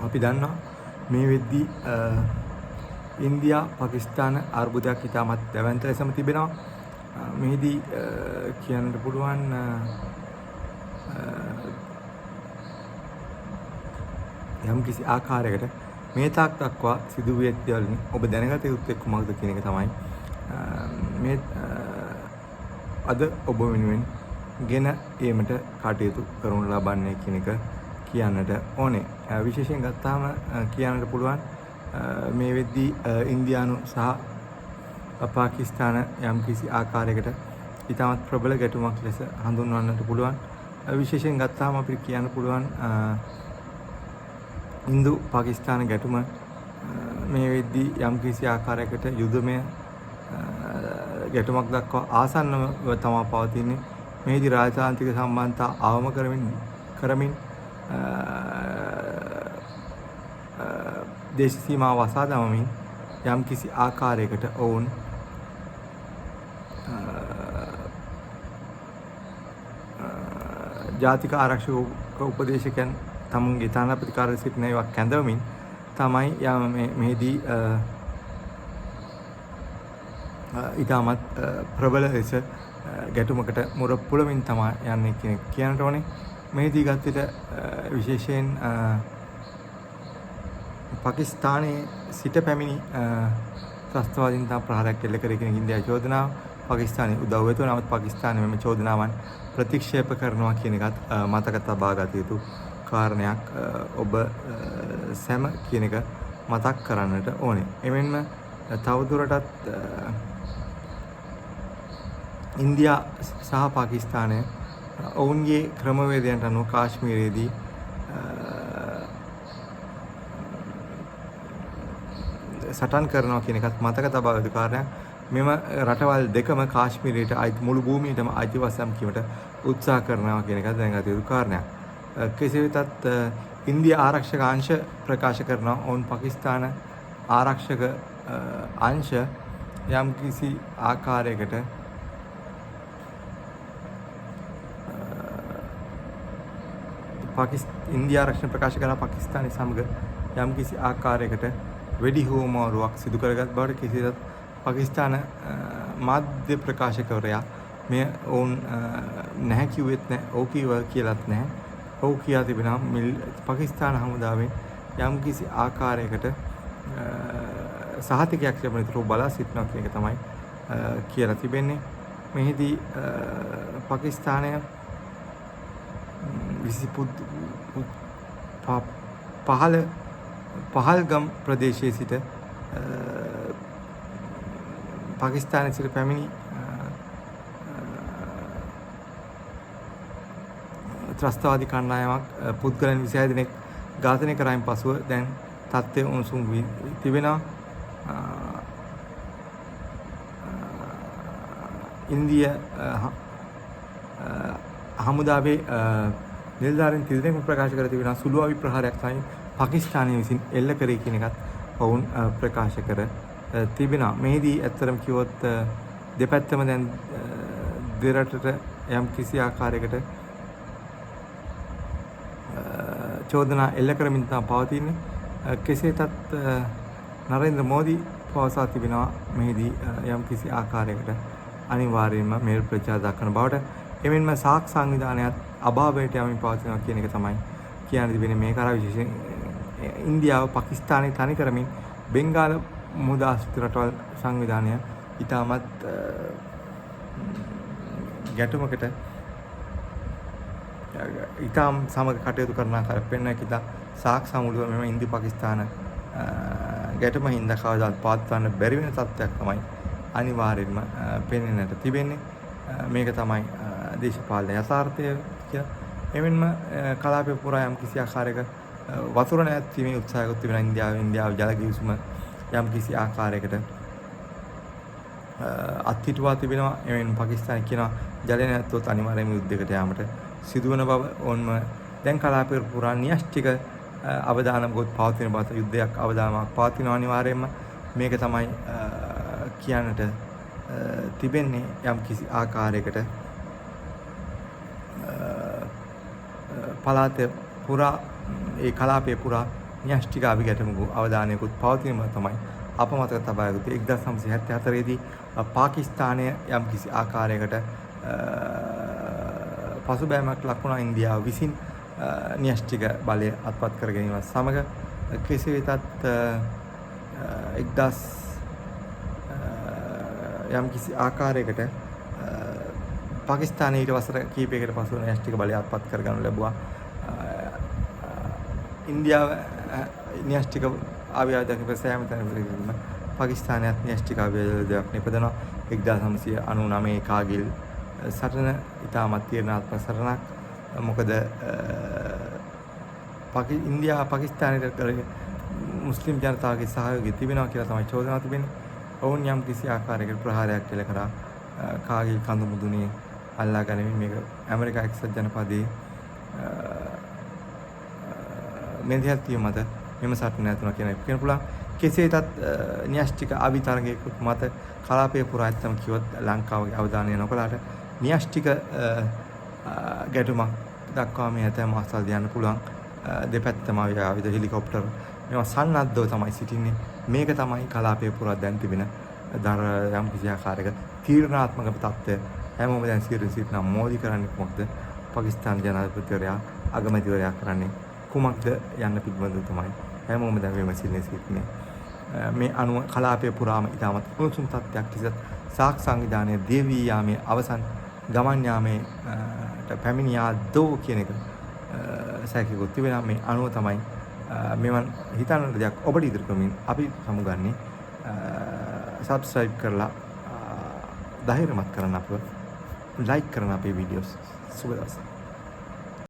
අපි දන්නවා මේ වෙද්දී ඉන්දියා පාකිස්තාන අර්බුදයක් ඉතාමත් දැවැන්ත ලෙසම තිබෙනවා. මෙහිදී කියන්න පුළුවන් යම් කිසි ආකාරයකට මේ තාක් දක්වා සිදුවී ඇති දේවල් ඔබ දැනගත යුත්තේ කුමක්ද කියන එක තමයි මේ අද ඔබ වෙනුවෙන් ගෙන ඒමට කටයුතු කරනු ලබන්නේ කියන එක කියන්නට ඕනේ. විශේෂයෙන් ගත්තාම කියන්නට පුළුවන් මේ වෙද්දී ඉන්දියානු සහ පාකිස්තාන යම් කිසි ආකාරයකට ඉතාමත් ප්‍රබල ගැටුමක් ලෙස හඳුන්වන්නට පුළුවන්. විශේෂයෙන් ගත්තාම අපිට කියන්න පුළුවන් ඉන්දු පාකිස්තාන ගැටුම මේ වෙද්දී යම් කිසි ආකාරයකට යුදමය ගැටුමක් දක්වා ආසන්නව තමා පවතින්නේ. මෙහිදී රාජතාන්ත්‍රික සම්බන්ධතා අවම කරමින් දේශ සීමාව වසා දමමින් යම් කිසි ආකාරයකට ඔවුන් ජාතික ආරක්ෂක උපදේශකයන් තමුන්ගේ තානාපතිකාර සිටින ඒවා කැඳවමින් තමයි මෙහිදී ඉතාමත් ප්‍රබල ලෙස ගැටුමකට මුර පුළමින් තමයි යන්නේ කියන කියන්නට ඕනේ. මෙහිදී ගත්තට විශේෂයෙන් පාකිස්තානයේ සිට පැමිණි ත්‍රස්තවාදීන් තම ප්‍රහාරයක් එල්ල කර කියන ඉන්දියා චෝදනාව පාකිස්තානයේ උදව් වෙතුව නමුත් පාකිස්තානයේ මෙම චෝදනාවන් ප්‍රතික්ෂේප කරනවා කියන එකත් මතක තබා ගත යුතු කාරණයක් ඔබ සැම කියන එක මතක් කරන්නට ඕනේ. එමෙන්ම තවදුරටත් ඉන්දියා සහ පාකිස්තානය ඔවුන්ගේ ක්‍රමවේදයන්ට අනුව කාශ්මීරයේදී සටන් කරනවා කියන එකත් මතක තබා යුතු කාරණයක්. මෙම රටවල් දෙකම කාශ්මීරයට මුළු භූමියටම අයිතිවාසිකම් කීමට උත්සාහ කරනවා කියන එකත් දැනගත යුතු කාරණයක්. කෙසේ වෙතත් ඉන්දියා ආරක්ෂක අංශ ප්‍රකාශ කරනවා ඔවුන් පාකිස්තාන ආරක්ෂක අංශ යම් කිසි ආකාරයකට ඉන්දියා ආරක්ෂණ ප්‍රකාශ කරන පාකිස්තානය සමග යම් කිසි ආකාරයකට වෙඩි හුවමාරුවක් සිදු කරගත් බවට කෙසේත් පාකිස්තාන මාධ්‍ය ප්‍රකාශකවරයා මෙය ඔවුන් නැහැ කිව්වෙත් නැහැ, ඔව් කිව්වා කියලාත් නැහැ. ඔව් කියා තිබෙනවා පාකිස්තාන හමුදාවෙන් යම් කිසි ආකාරයකට සහතිකයක් ලැබෙනතුරු බලා සිටිනවා කියන එක තමයි කියලා තිබෙන්නේ. මෙහිදී පාකිස්තානය පහල්ගම් ප්‍රදේශයේ සිට පාකිස්තානයේ සිට පැමිණි ත්‍රස්තවාදී කණ්ඩායමක් පුද්ගලයන් 26 දෙනෙක් ඝාතනය කරයින් පසුව දැන් තත්ත්වය උණුසුම් වී තිබෙනවා. ඉන්දිය හමුදාවේ නිලධාරීන් 30 දෙනෙක් ප්‍රකාශ කර තිබෙනවා සුළු අවි ප්‍රහාරයක් තමයි පාකිස්තානය විසින් එල්ල කරේ කියන එකත් ඔවුන් ප්‍රකාශ කර තිබෙනවා. මෙහිදී ඇත්තටම කිව්වොත් දෙපැත්තම දැන් දෙරටට යම් කිසි ආකාරයකට චෝදනා එල්ල කරමින් තමයි පවතින්නේ. කෙසේතත් නරේන්ද්‍ර මෝදි පවසා තිබෙනවා මෙහිදී යම් කිසි ආකාරයකට අනිවාර්යයෙන්ම මේල් ප්‍රචාර දක්වන බවට. එමෙන්ම සාක් සංවිධානයත් අභාවයට යමින් පවතිනවා කියන එක තමයි කියන්න තිබෙන්නේ. මේ කරා විශේෂයෙන් ඉන්දියාව පාකිස්තානය තනි කරමින් බෙන්ගාල මුහුදාස්ථිත රටවල් සංවිධානය ඉතාමත් ගැටුමකට ඉතාම සමග කටයුතු කරන ආකාරය පෙන්වන කිතා සාක් සමුළුව මෙම ඉන්දු පාකිස්තාන ගැටුම හින්දා කවදාවත් පාත්වන්න බැරි වෙන තත්ත්වයක් තමයි අනිවාර්යයෙන්ම පෙන්වන්නට තිබෙන්නේ. මේක තමයි දේශපාලන යථාර්ථය කියලා. එමෙන්ම කලාපය පුරා යම් කිසි ආකාරයක වතුර නැතිවීමේ උත්සාහයක් තිබෙනවා ඉන්දියාව ජල ගිවිසුම යම් කිසි ආකාරයකට අත්හිටුවා තිබෙනවා. එමෙන්න පාකිස්තානය කියනවා ජලය නැත්තොත් අනිවාර්යයෙන්ම යුද්ධයකට යාමට සිදුවන බව. ඕන්ම දැන් කලාපය පුරා න්‍යෂ්ටික අවදානම ගොත් පවතින බව යුද්ධයක් අවදානමක් පවතින අනිවාර්යයෙන්ම මේක තමයි කියන්නට තිබෙන්නේ. යම් කිසි ආකාරයකට පළාත පුරා ඒ කලාපය පුරා න්‍යෂ්ටික අභිගැටමක අවධානයකුත් පවතින බව තමයි අප මතක තබා යුත්තේ. 1974 දී පාකිස්තානය යම්කිසි ආකාරයකට පසුබෑමක් ලකුණා ඉන්දියාව විසින් න්‍යෂ්ටික බලය අත්පත් කර ගැනීමත් සමග කෙසේ වෙතත් යම්කිසි ආකාරයකට පාකිස්තානයේ ඊට වසර කිහිපයකට පසු න්‍යෂ්ටික බලය අත්පත් කර ගන්නු ලැබුවා. ඉන්දියාව න්‍යෂ්ටික ආවේදක ප්‍රසෑම තැනකදීම පාකිස්තානයත් න්‍යෂ්ටික ආවේදයක් නිපදවනවා. 1999 කාගිල් සටන ඉතාමත් තීරණාත්මක සටනක්. මොකද ඉන්දියාව පාකිස්තානයට මුස්ලිම් ජනතාවගේ සහයෝගය තිබෙනවා කියලා තමයි චෝදනා තිබෙන්නේ. ඔවුන් යම් කිසි ආකාරයකට ප්‍රහාරයක් කළ කරා කාගිල් කඳු මුදුනේ අල්ලා ගැනීම මේක ඇමරිකා එක්සත් ජනපදයේ මෙන්දිහත්තිය මත මෙම සටන ඇතුළු කියන පුළුවන්. කෙසේ වෙතත් න්‍යෂ්ටික අභිතරංගයක මත කලාපය පුරා ඇත්තම කිව්වොත් ලංකාවගේ අවධානය නොකලාට න්‍යෂ්ටික ගැටුමක් දක්වා මේ ඇතැම් අවස්ථාවල යන්න පුළුවන්. දෙපැත්තම ආයුධ හෙලිකොප්ටර් මේවා සන්නද්ධව තමයි සිටින්නේ. මේක තමයි කලාපය පුරා දැන් තිබෙන යම් කිසි ආකාරයක තීරණාත්මක තත්ත්වය. හැමෝම දැන් සිටින මෝදි කරන්නේ කොහොමද? පාකිස්තාන ජනාධිපතිවරයා අගමැතිවරයා කරන්නේ කුමක්ද යන්න පිළිබඳව තමයි හැමෝම දැන් විමසින්නේ සිටින්නේ. මේ අනුව කලාපය පුරාම ඉතාමත් උණුසුම් තත්ත්වයක් කිසිත් සාක් සංවිධානයේ දේවී යාමේ අවසන් ගමන් යාමේ පැමිණියා දෝ කියන එක සැකකුත් තිබෙනවා. මේ අනුව තමයි මෙවන් හිතන දෙයක් ඔබට ඉදිරි කරමින් අපි සමුගන්නේ. සබ්ස්ක්‍රයිබ් කරලා ධෛර්යමත් කරන්න අපව ලයික් කරන අපේ වීඩියෝස්. සුබ දවසක්.